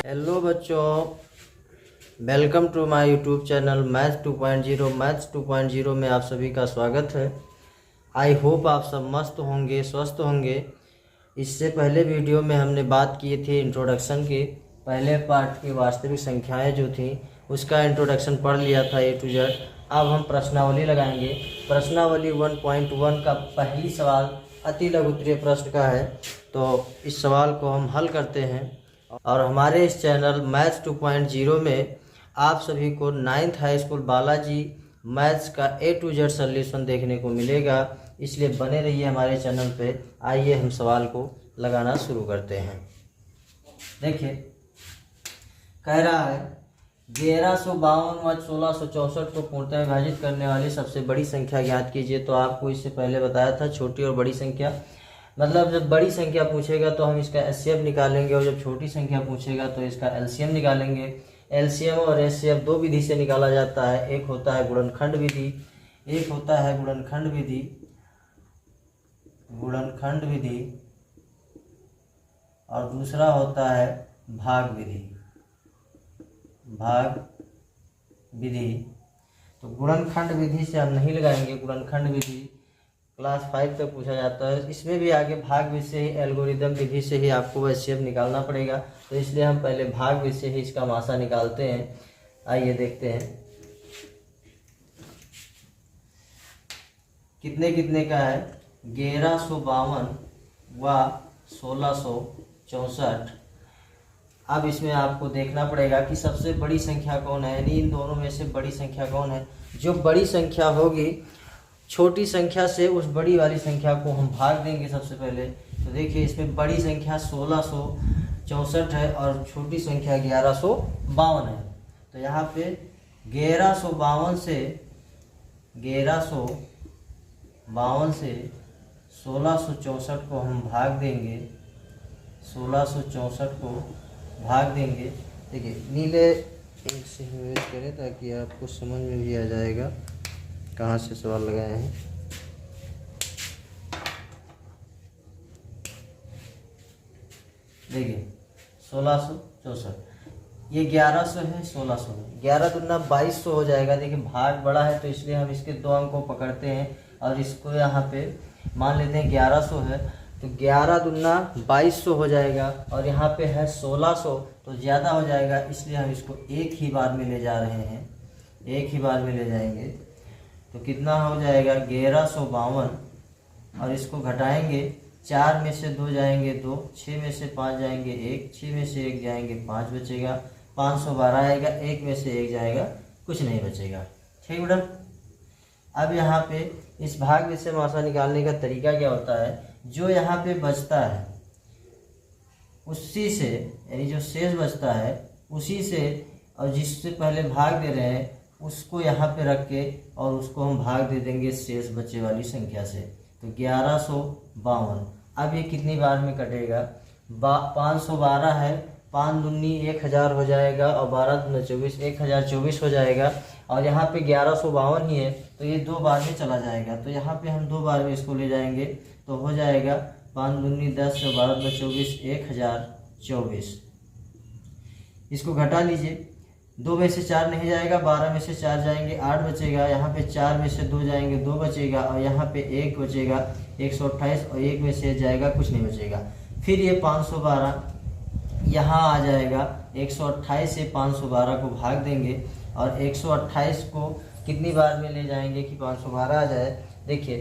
Hello बच्चों, welcome to my YouTube channel maths 2.0। Maths 2.0 में आप सभी का स्वागत है। आई होप आप सब मस्त होंगे, स्वस्थ होंगे। इससे पहले वीडियो में हमने बात की थी इंट्रोडक्शन की। पहले पार्ट की वास्तविक संख्याएं जो थी उसका इंट्रोडक्शन पढ़ लिया था ए टू जेड। अब हम प्रश्नावली लगाएंगे। प्रश्नावली 1.1 का पहली सवाल अति लघुत्तरीय प्रश्न का है, तो इस सवाल को हम हल करते हैं। और हमारे इस चैनल मैथ्स 2.0 में आप सभी को 9th high school Balaji maths का ए टू जेड सॉल्यूशन देखने को मिलेगा, इसलिए बने रहिए हमारे चैनल पे। आइए हम सवाल को लगाना शुरू करते हैं। देखिए, कह रहा है 1152 व 1664 को पूर्णतः विभाजित करने वाली सबसे बड़ी संख्या ज्ञात कीजिए। तो आपको इससे पहले बताया था छोटी और बड़ी संख्या, मतलब जब बड़ी संख्या पूछेगा तो हम इसका एचसीएफ निकालेंगे, और जब छोटी संख्या पूछेगा तो इसका एलसीएम निकालेंगे। एलसीएम और एचसीएफ दो विधि से निकाला जाता है। एक होता है गुणनखंड विधि, गुणनखंड विधि और दूसरा होता है भाग विधि। तो गुणनखंड विधि से हम नहीं लगाएंगे। गुणनखंड विधि क्लास 5 तक पूछा जाता है। इसमें भी आगे भाग विधि से ही, एल्गोरिदम विधि से ही आपको एचसीएफ निकालना पड़ेगा। तो इसलिए हम पहले भाग विधि से ही इसका मासा निकालते हैं। आइए देखते हैं कितने कितने का है। 1152 व 1664। अब इसमें आपको देखना पड़ेगा कि सबसे बड़ी संख्या कौन है, यानी इन दोनों में से बड़ी संख्या कौन है। जो बड़ी संख्या होगी, छोटी संख्या से उस बड़ी वाली संख्या को हम भाग देंगे सबसे पहले। तो देखिए, इसमें बड़ी संख्या 1664 है और छोटी संख्या 1152 है। तो यहाँ पे 1152 से 1664 को हम भाग देंगे। 1664 को भाग देंगे। देखिए, नीले इंक से हम यूज करें ताकि आपको समझ में भी आ जाएगा कहाँ से सवाल लगाए हैं। देखिए, 1664, ये 1100 है, 1600 है। 11 दूना 2200 हो जाएगा। देखिए, भाग बड़ा है तो इसलिए हम इसके दो अंक को पकड़ते हैं और इसको यहाँ पे मान लेते हैं 1100 है। तो 11 दूना 2200 हो जाएगा और यहाँ पे है 1600, तो ज़्यादा हो जाएगा, इसलिए हम इसको एक ही बार में ले जा रहे हैं। एक ही बार में ले जाएंगे तो कितना हो जाएगा 1152, और इसको घटाएंगे। 4 में से 2 जाएंगे 2, 6 में से 5 जाएंगे 1, 6 में से 1 जाएंगे 5 बचेगा, 512 आएगा। 1 में से 1 जाएगा, कुछ नहीं बचेगा। ठीक बेटा। अब यहाँ पे इस भाग में से मासा निकालने का तरीका क्या होता है, जो यहाँ पे बचता है उसी से, यानी जो शेष बचता है उसी से, और जिससे पहले भाग दे रहे हैं उसको यहाँ पे रख के और उसको हम भाग दे देंगे शेष बचे वाली संख्या से। तो 1152। अब ये कितनी बार में कटेगा, 512 है, 5 दूनी 1000 हो जाएगा और 12 दूनी 24, 1024 हो जाएगा। और यहाँ पे 1152 ही है तो ये 2 बार में चला जाएगा। तो यहाँ पे हम 2 बार में इसको ले जाएंगे तो हो जाएगा 5 दूनी 10 और 12 दूनी 24, 1024। इसको घटा लीजिए। 2 में से 4 नहीं जाएगा, 12 में से 4 जाएंगे 8 बचेगा। यहाँ पे 4 में से 2 जाएंगे 2 बचेगा, और यहाँ पे 1 बचेगा 128, और 1 में से जाएगा कुछ नहीं बचेगा। फिर ये 512 यहाँ आ जाएगा। 128 से 512 को भाग देंगे और 128 को कितनी बार में ले जाएंगे कि 512 आ जाए। देखिए,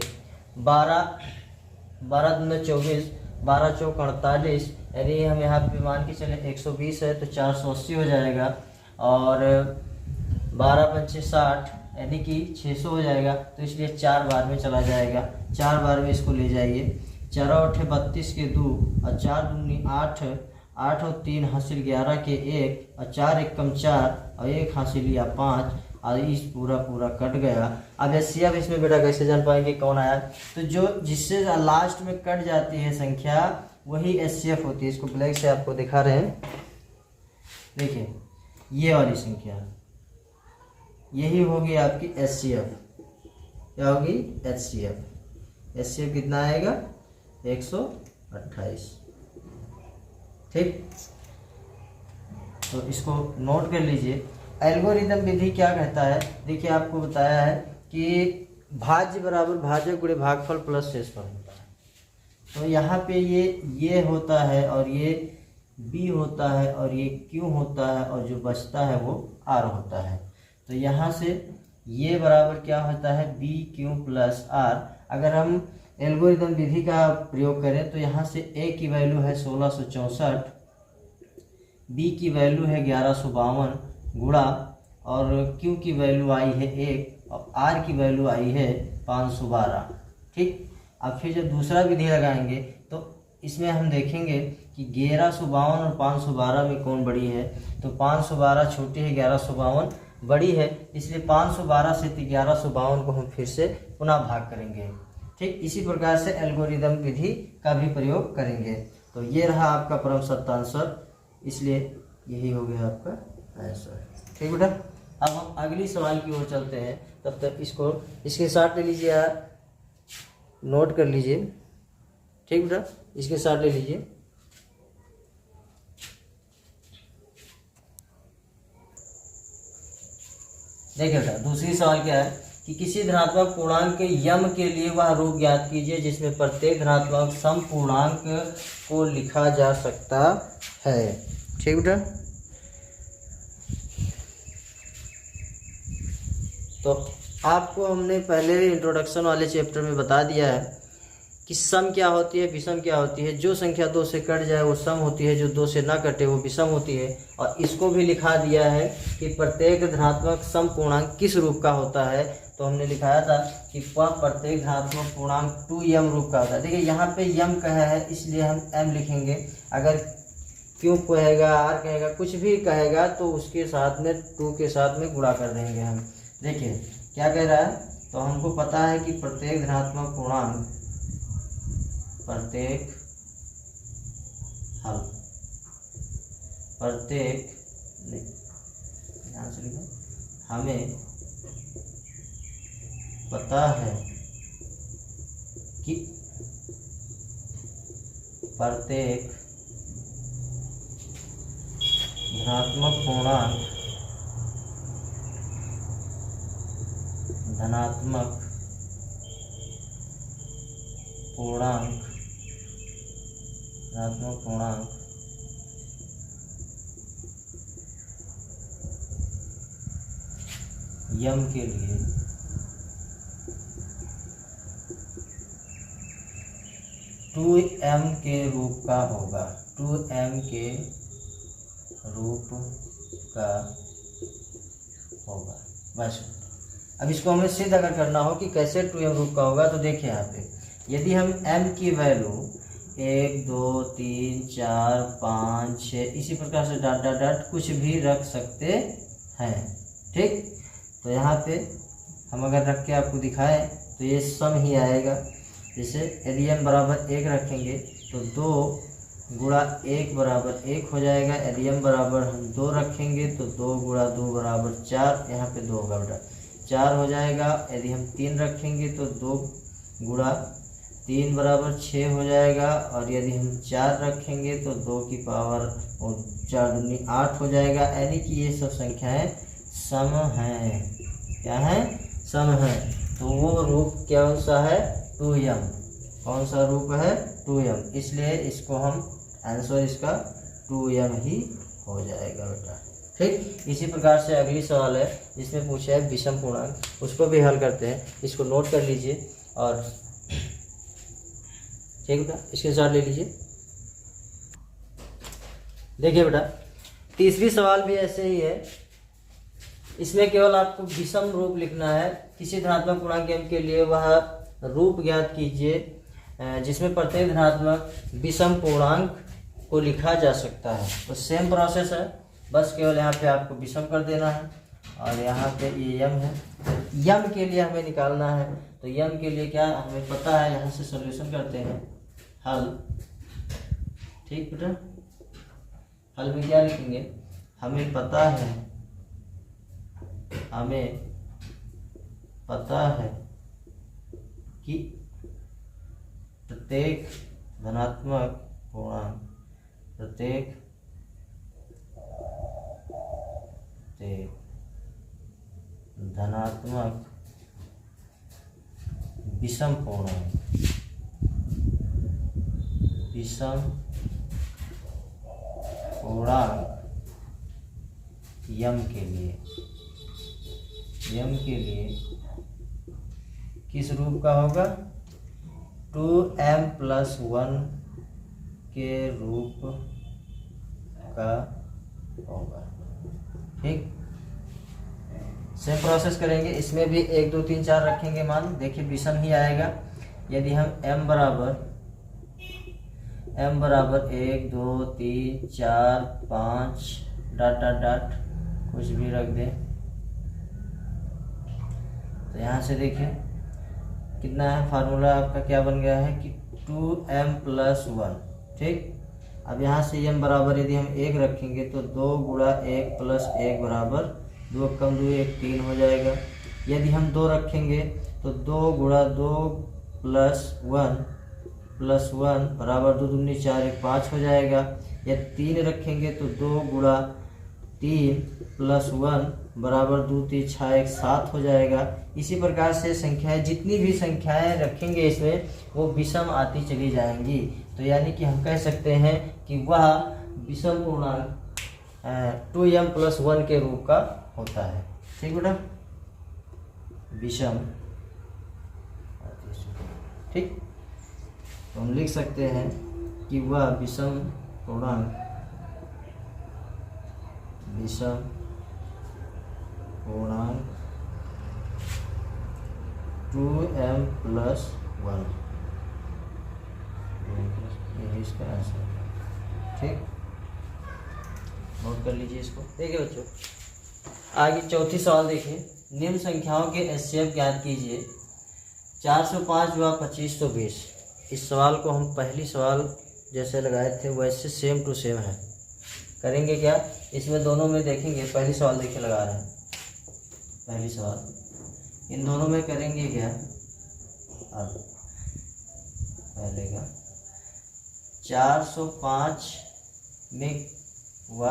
12 दूनी 24, 12 चौक 48, यानी हम यहाँ पे मान के चले 120 है तो 480 हो जाएगा, और 12 पंचे 60 यानी कि 600 हो जाएगा। तो इसलिए 4 बार में चला जाएगा। 4 बार में इसको ले जाइए। 4 8 32 के 2, और 4 दूनी 8, 8 और 3 हासिल 11 के 1, और 4 1 कम 4, और 1 हासिल या 5, और इस पूरा कट गया। अब एचसीएफ इसमें बेटा कैसे जान पाएंगे कौन आया, तो जो जिससे लास्ट में कट जाती है संख्या वही एचसीएफ होती है। इसको ब्लैक से आपको दिखा रहे हैं। देखिए, ये वाली संख्या यही होगी आपकी एचसीएफ। क्या होगी? एचसीएफ। एचसीएफ कितना आएगा? 128। ठीक। तो इसको नोट कर लीजिए। एल्गोरिदम विधि क्या कहता है, देखिए आपको बताया है कि भाज्य बराबर भाजक गुणे भागफल प्लस शेषफल होता है। तो यहाँ पे ये होता है और ये b होता है और ये q होता है और जो बचता है वो r होता है। तो यहाँ से ये बराबर क्या होता है b q प्लस r। अगर हम एल्गोरिदम विधि का प्रयोग करें तो यहाँ से a की वैल्यू है 1664, b की वैल्यू है 1152 गुणा और q की वैल्यू आई है 1 और r की वैल्यू आई है 512। ठीक, अब फिर जब दूसरा विधि लगाएंगे तो इसमें हम देखेंगे कि 1152 और 512 में कौन बड़ी है। तो 512 छोटी है, 1152 बड़ी है, इसलिए 512 से 1152 को हम फिर से पुनः भाग करेंगे। ठीक, इसी प्रकार से एल्गोरिदम विधि का भी प्रयोग करेंगे। तो ये रहा आपका परम सत्य आंसर, इसलिए यही हो गया आपका आंसर। ठीक बेटा, अब हम अगली सवाल की ओर चलते हैं। तब तक इसको इसके साथ ले लीजिए यार, नोट कर लीजिए। ठीक बेटा, इसके साथ ले लीजिए। देखिए बेटा, दूसरी सवाल क्या है कि किसी धनात्मक पूर्णांक के यम के लिए वह रूप ज्ञात कीजिए जिसमें प्रत्येक धनात्मक सम पूर्णांक को लिखा जा सकता है। ठीक बेटा, तो आपको हमने पहले इंट्रोडक्शन वाले चैप्टर में बता दिया है कि सम क्या होती है, विषम क्या होती है। जो संख्या 2 से कट जाए वो सम होती है, जो 2 से ना कटे वो विषम होती है। और इसको भी लिखा दिया है कि प्रत्येक धनात्मक सम पूर्णांक किस रूप का होता है। तो हमने लिखाया था कि प्रत्येक धनात्मक पूर्णांक 2m रूप का होता है। देखिए यहाँ पे m कहा है इसलिए हम m लिखेंगे। अगर क्यों कहेगा, r कहेगा, कुछ भी कहेगा तो उसके साथ में 2 के साथ में गुणा कर देंगे हम। देखिए क्या कह रहा है, तो हमको पता है कि प्रत्येक धनात्मक पूर्णांक, प्रत्येक हल, प्रत्येक ध्यान से लिखो, हमें पता है कि प्रत्येक धनात्मक पूर्णांक धनात्मक पूर्णांक यम के लिए टू एम के रूप का होगा, 2m के रूप का होगा। बस अब इसको हमें सिद्ध अगर करना हो कि कैसे 2m रूप का होगा, तो देखिए यहाँ पे यदि हम m की वैल्यू 1 2 3 4 5 6 इसी प्रकार से डॉट डॉट डॉट कुछ भी रख सकते हैं। ठीक, तो यहाँ पे हम अगर रख के आपको दिखाएं तो ये सम ही आएगा। जैसे यदि m बराबर 1 रखेंगे तो 2 गुणा 1 बराबर 1 हो जाएगा। यदि m बराबर हम 2 रखेंगे तो 2 गुणा 2 बराबर 4, यहाँ पे 2 होगा बेटा, 4 हो जाएगा। यदि हम 3 रखेंगे तो 2 गुणा 3 बराबर 6 हो जाएगा। और यदि हम 4 रखेंगे तो 2 की पावर 4 दूनी 8 हो जाएगा। यानी कि ये सब संख्याएं सम हैं। क्या है? सम है। तो वो रूप कौन सा है? 2m। कौन सा रूप है? 2m। इसलिए इसको हम आंसर इसका 2m ही हो जाएगा बेटा। ठीक, इसी प्रकार से अगली सवाल है जिसमें पूछा है विषम पूर्णांक, उसको भी हल करते हैं। इसको नोट कर लीजिए और ठीक बेटा, इसके साथ ले लीजिए। देखिए बेटा, तीसरी सवाल भी ऐसे ही है। इसमें केवल आपको विषम रूप लिखना है। किसी धनात्मक पूर्णांक m के लिए वह रूप ज्ञात कीजिए जिसमें प्रत्येक धनात्मक विषम पूर्णांक को लिखा जा सकता है। तो सेम प्रोसेस है, बस केवल यहाँ पे आपको विषम कर देना है और यहाँ पे ये m है। यम के लिए हमें निकालना है। तो यम के लिए क्या हमें पता है, यहाँ से सॉल्यूशन करते हैं। हल, ठीक बेटा, हल में क्या लिखेंगे? हमें पता है कि प्रत्येक धनात्मक पूर्णांक एक धनात्मक विषम पूर्णांक यम के लिए किस रूप का होगा? 2m+1 के रूप का होगा। ठीक, सेम प्रोसेस करेंगे। इसमें भी 1 2 3 4 रखेंगे मान। देखिए विषम ही आएगा। यदि हम m बराबर 1 2 3 4 5 ... कुछ भी रख दें तो यहाँ से देखिए कितना है, फार्मूला आपका क्या बन गया है कि 2m+1। ठीक, अब यहाँ से m बराबर यदि हम 1 रखेंगे तो 2 गुणा 1 + 1 बराबर 2 कम 2 1 3 हो जाएगा। यदि हम 2 रखेंगे तो 2 गुणा 2 + 1 बराबर 2 दूनी 4 1 5 हो जाएगा। या 3 रखेंगे तो 2 गुणा 3 + 1 बराबर 2 3 6 1 7 हो जाएगा। इसी प्रकार से संख्याएं, जितनी भी संख्याएं रखेंगे इसमें वो विषम आती चली जाएंगी। तो यानी कि हम कह सकते हैं कि वह विषम पूर्णांक 2m+1 के रूप का होता है। ठीक बेटा, विषम। ठीक, तो हम लिख सकते हैं कि वह विषम पूर्णांक 2m+1 यही इसका आंसर है। ठीक, नोट कर लीजिए इसको। देखिए बच्चों, आगे चौथी सवाल देखिए। निम्न संख्याओं के एचसीएफ ज्ञात कीजिए। 405 व 2520। इस सवाल को हम पहली सवाल जैसे लगाए थे वैसे सेम टू सेम है। करेंगे क्या, इसमें दोनों में देखेंगे। पहली सवाल देखिए लगा रहे हैं, पहली सवाल इन दोनों में करेंगे क्या। अब पहले का 405 में व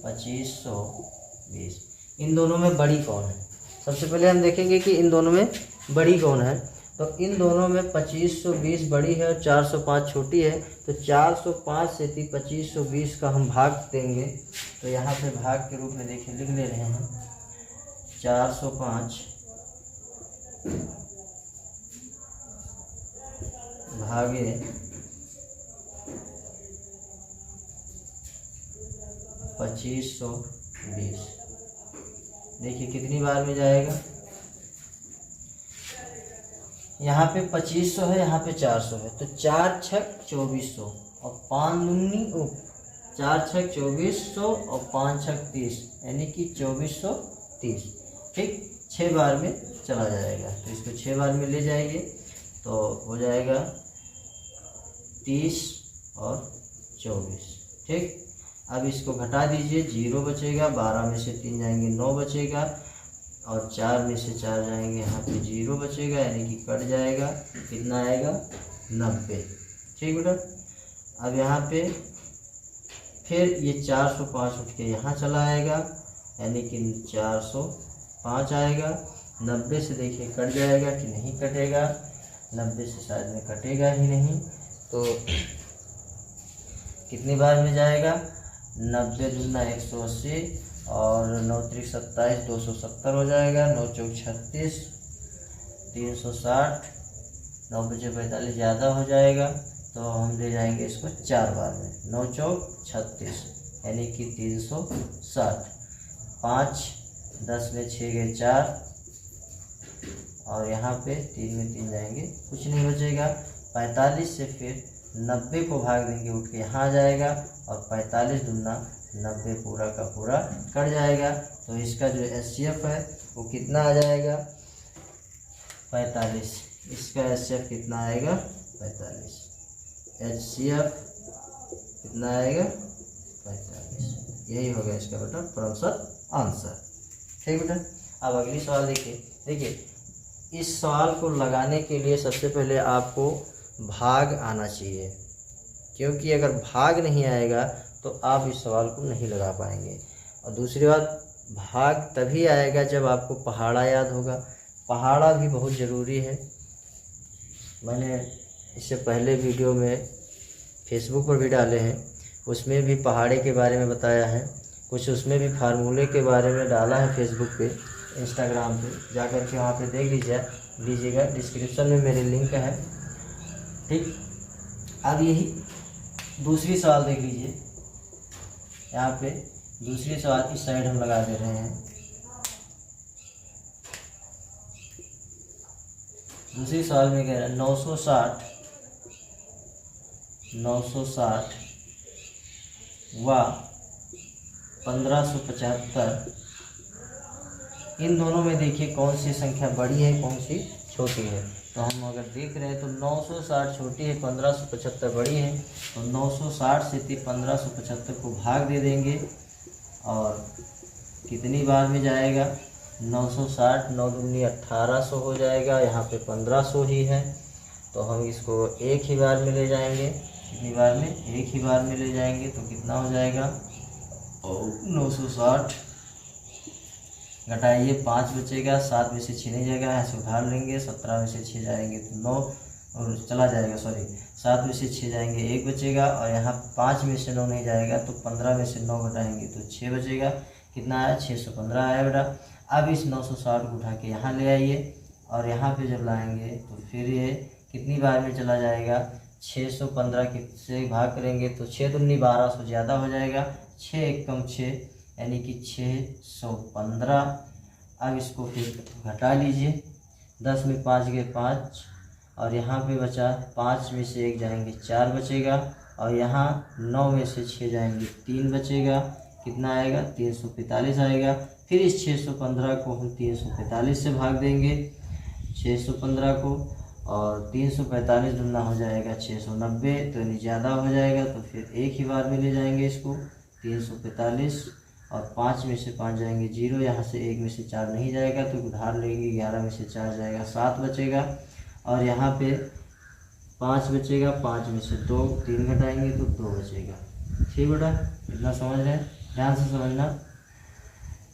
2520, इन दोनों में बड़ी कौन है। सबसे पहले हम देखेंगे कि इन दोनों में बड़ी कौन है। तो इन दोनों में 2520 बड़ी है और 405 छोटी है। तो 405 से 2520 का हम भाग देंगे। तो यहाँ पे भाग के रूप में देखिए लिख ले रहे हैं 405 भागे 2520। देखिए कितनी बार में जाएगा। यहाँ पे 2500 है, यहाँ पे 400 है। तो 4 छक 2400 और 5 दूनी 4 छक 2400 और 5 छक 30, यानी कि 2430। ठीक, 6 बार में चला जाएगा। तो इसको 6 बार में ले जाएंगे तो हो जाएगा 30 और 24। ठीक, अब इसको घटा दीजिए, 0 बचेगा। 12 में से 3 जाएंगे 9 बचेगा और 4 में से 4 जाएंगे, यहाँ पे 0 बचेगा, यानी कि कट जाएगा। कितना आएगा 90। ठीक बेटा, अब यहाँ पे फिर ये 405 उठ के यहाँ चला आएगा, यानी कि 405 आएगा। 90 से देखिए कट जाएगा कि नहीं कटेगा। 90 से शायद में कटेगा ही नहीं। तो कितनी बार में जाएगा। 90 दूना 180 और 9 त्रिक 27 270 हो जाएगा। 9 चौक 36 360, 9 बचे 45 ज़्यादा हो जाएगा। तो हम ले जाएंगे इसको 4 बार में। 9 चौक 36 यानी कि 360। 5 10 में 6 गए 4 और यहाँ पे 3 में 3 जाएंगे, कुछ नहीं बचेगा। 45 से फिर 90 को भाग देंगे, उठ के यहाँ आ जाएगा और 45 दूना 90 पूरा का पूरा कट जाएगा। तो इसका जो एचसीएफ है वो कितना आ जाएगा 45। इसका एचसीएफ कितना आएगा 45। एचसीएफ कितना आएगा 45। यही होगा इसका बेटा प्रॉपर आंसर। ठीक बेटा, अब अगली सवाल देखिए इस सवाल को लगाने के लिए सबसे पहले आपको भाग आना चाहिए, क्योंकि अगर भाग नहीं आएगा तो आप इस सवाल को नहीं लगा पाएंगे। और दूसरी बात भाग तभी आएगा जब आपको पहाड़ा याद होगा। पहाड़ा भी बहुत ज़रूरी है। मैंने इससे पहले वीडियो में फेसबुक पर भी डाले हैं, उसमें भी पहाड़े के बारे में बताया है, कुछ उसमें भी फार्मूले के बारे में डाला है फेसबुक पे, इंस्टाग्राम पे जाकर के वहाँ पे देख लीजिएगा। डिस्क्रिप्शन में मेरे लिंक है। ठीक, अब यही दूसरी सवाल देख लीजिए। यहाँ पे दूसरी सवाल इस साइड हम लगा दे रहे हैं। दूसरी सवाल में कह रहा है 960 व 1575, इन दोनों में देखिए कौन सी संख्या बड़ी है कौन सी छोटी है। तो हम अगर देख रहे हैं तो 960 छोटी है, 1575 बड़ी है। तो 960 से 1575 को भाग दे देंगे और कितनी बार में जाएगा? 960 9 दूनी 1800 हो जाएगा। यहाँ पे 1500 ही है, तो हम इसको एक ही बार में ले जाएंगे। कितनी बार में? एक ही बार में ले जाएंगे। तो कितना हो जाएगा? 960 घटाइए 5 बचेगा, 7 में से 6 नहीं जाएगा, यहाँ से उधार लेंगे। 17 में से 6 जाएंगे तो 9 और चला जाएगा, 7 में से 6 जाएंगे 1 बचेगा, और यहाँ 5 में से 9 नहीं जाएगा तो 15 में से 9 घटाएंगे तो 6 बचेगा। कितना आया? 615 आया बेटा। अब इस 960 को उठा के यहाँ ले आइए और यहाँ पे जब लाएंगे तो फिर ये कितनी बार में चला जाएगा? 615 से भाग करेंगे तो 6 दूनी 1200 ज़्यादा हो जाएगा। 6 एकम 6 यानी कि 615। अब इसको फिर घटा लीजिए। 10 में 5 गए 5, और यहाँ पे बचा 5 में से 1 जाएंगे 4 बचेगा, और यहाँ 9 में से 6 जाएंगे 3 बचेगा। कितना आएगा? 345 आएगा। फिर इस 615 को हम 345 से भाग देंगे 615 को, और 345 दूना हो जाएगा 690, तो यानी ज़्यादा हो जाएगा। तो फिर एक ही बार में ले जाएंगे इसको 345, और 5 में से 5 जाएंगे 0, यहाँ से 1 में से 4 नहीं जाएगा तो उधार लेंगे। 11 में से 4 जाएगा 7 बचेगा, और यहाँ पे 5 बचेगा। 5 में से 2 3 घटाएंगे तो 2 बचेगा। ठीक बेटा, इतना समझ रहे हैं? ध्यान से समझना।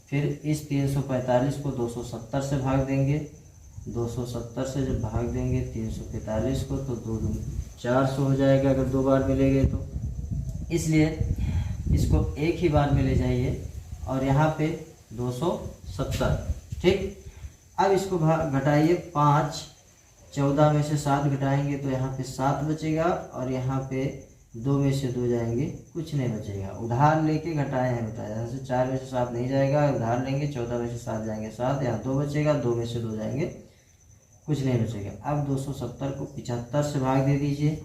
फिर इस 345 को 270 से भाग देंगे। 270 से जब भाग देंगे 345 को तो 2 दूनी 400 हो जाएगा अगर 2 बार में ले गए तो। इसलिए इसको एक ही बार में ले जाइए, और यहाँ पे 270। ठीक, अब इसको घटाइए 5, 14 में से 7 घटाएंगे तो यहाँ पे 7 बचेगा, और यहाँ पे 2 में से 2 जाएंगे, कुछ नहीं बचेगा। उधार लेके घटाए हैं बेटा, यहाँ से 4 में से 7 नहीं जाएगा, उधार लेंगे। 14 में से 7 जाएंगे 7, यहाँ 2 बचेगा, 2 में से 2 जाएंगे, कुछ नहीं बचेगा। अब 270 को 75 से भाग दे दीजिए।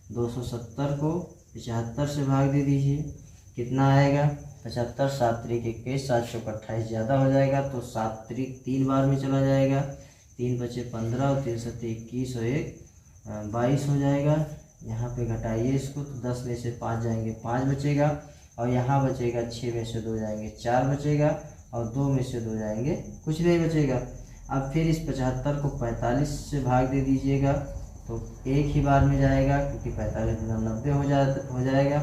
270 को 75 से भाग दे दीजिए। कितना आएगा? 75, 7 3 21, 7 चौक 28 ज़्यादा हो जाएगा तो 7 3 बार में चला जाएगा। 3 बचे 15, और 3 7 21 और 1 22 हो जाएगा। यहाँ पे घटाइए इसको तो 10 में से 5 जाएंगे 5 बचेगा, और यहाँ बचेगा 6 में से 2 जाएंगे 4 बचेगा, और 2 में से 2 जाएंगे, कुछ नहीं बचेगा। अब फिर इस 75 को 45 से भाग दे दीजिएगा तो एक ही बार में जाएगा, क्योंकि 45 गुना 90 हो जाएगा।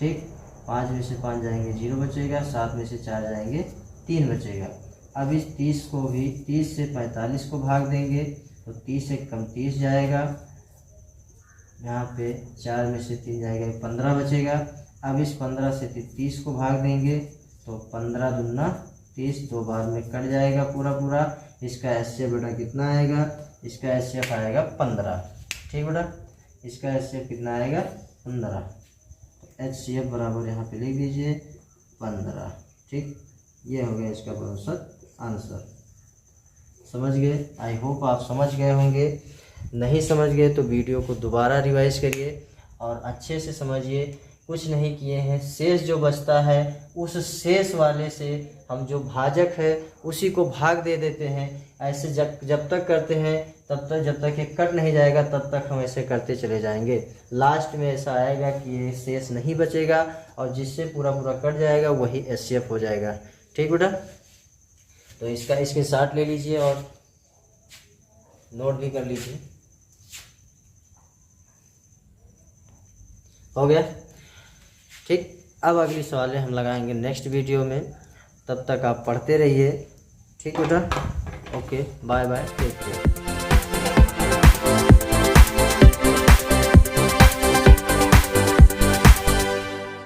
ठीक, 5 में से 5 जाएंगे 0 बचेगा, 7 में से 4 जाएंगे 3 बचेगा। अब इस 30 को भी 30 से 45 को भाग देंगे तो 30 से कम 30 जाएगा। यहाँ पे 4 में से 3 जाएगा 15 बचेगा। अब इस 15 से 30 को भाग देंगे तो 15 दूना 30, 2 बार में कट जाएगा पूरा। इसका एचसीएफ बेटा कितना आएगा? इसका एचसीएफ आएगा 15। ठीक बेटा, इसका एचसीएफ कितना आएगा? 15। एचसीएफ बराबर यहाँ पे लिख दीजिए 15। ठीक, ये हो गया इसका प्रतिशत आंसर। समझ गए? आई होप आप समझ गए होंगे। नहीं समझ गए तो वीडियो को दोबारा रिवाइज करिए और अच्छे से समझिए। कुछ नहीं किए हैं, शेष जो बचता है उस शेष वाले से हम जो भाजक है उसी को भाग दे देते हैं। ऐसे जब तक करते हैं तब तक, जब तक ये कट नहीं जाएगा तब तक हम ऐसे करते चले जाएंगे। लास्ट में ऐसा आएगा कि ये शेष नहीं बचेगा, और जिससे पूरा कट जाएगा वही एचसीएफ हो जाएगा। ठीक बेटा, तो इसका स्क्रीनशॉट ले लीजिए और नोट भी कर लीजिए। हो गया? ठीक, अब अगली सवालें हम लगाएंगे नेक्स्ट वीडियो में। तब तक आप पढ़ते रहिए। ठीक बेटा, okay, bye bye, take care.